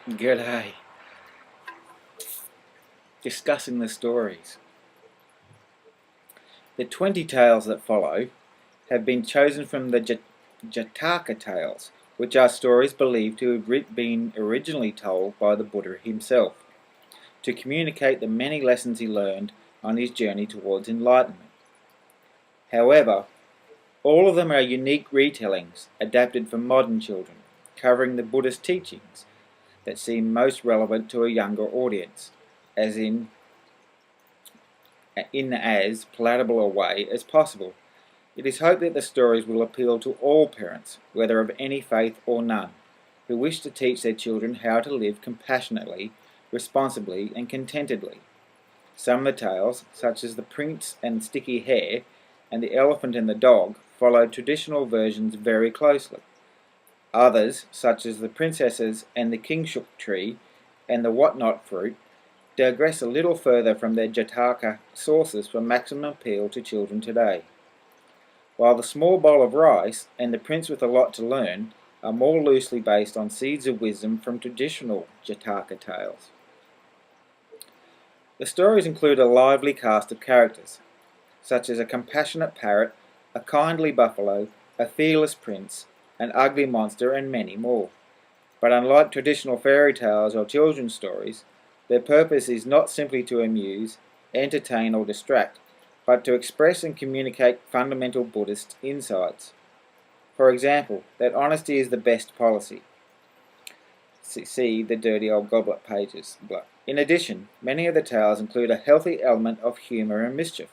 G'day. Discussing the stories. The 20 tales that follow have been chosen from the Jataka tales, which are stories believed to have been originally told by the Buddha himself, to communicate the many lessons he learned on his journey towards enlightenment. However, all of them are unique retellings adapted for modern children, covering the Buddha's teachings that seem most relevant to a younger audience, as in as palatable a way as possible. It is hoped that the stories will appeal to all parents, whether of any faith or none, who wish to teach their children how to live compassionately, responsibly and contentedly. Some of the tales, such as The Prince and Sticky Hair and The Elephant and the Dog, follow traditional versions very closely. Others, such as The Princesses and the Kingshook Tree and the Whatnot Fruit, digress a little further from their Jataka sources for maximum appeal to children today. While The Small Bowl of Rice and The Prince with a Lot to Learn are more loosely based on seeds of wisdom from traditional Jataka tales. The stories include a lively cast of characters, such as a compassionate parrot, a kindly buffalo, a fearless prince, an ugly monster and many more. But unlike traditional fairy tales or children's stories, their purpose is not simply to amuse, entertain or distract, but to express and communicate fundamental Buddhist insights. For example, that honesty is the best policy. See the dirty old goblet pages. In addition, many of the tales include a healthy element of humour and mischief,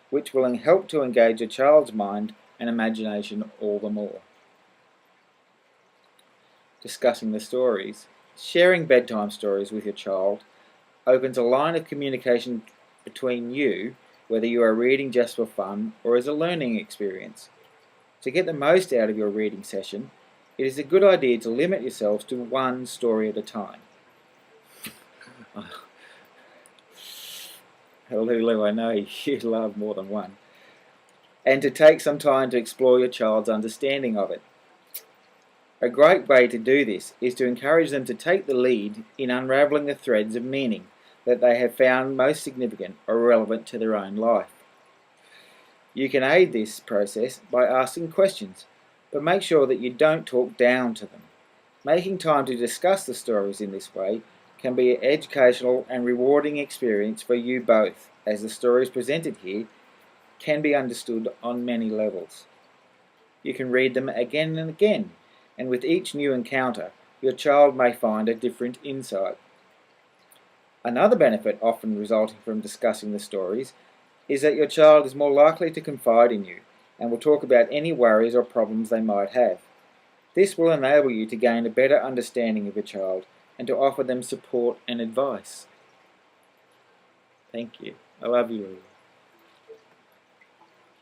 which will help to engage a child's mind and imagination all the more. Discussing the stories. Sharing bedtime stories with your child opens a line of communication between you, whether you are reading just for fun or as a learning experience. To get the most out of your reading session, it is a good idea to limit yourselves to one story at a time. LouLou, I know you love more than one. And to take some time to explore your child's understanding of it. A great way to do this is to encourage them to take the lead in unravelling the threads of meaning that they have found most significant or relevant to their own life. You can aid this process by asking questions, but make sure that you don't talk down to them. Making time to discuss the stories in this way can be an educational and rewarding experience for you both, as the stories presented here can be understood on many levels. You can read them again and again, and with each new encounter, your child may find a different insight. Another benefit often resulting from discussing the stories is that your child is more likely to confide in you and will talk about any worries or problems they might have. This will enable you to gain a better understanding of your child and to offer them support and advice. Thank you. I love you all.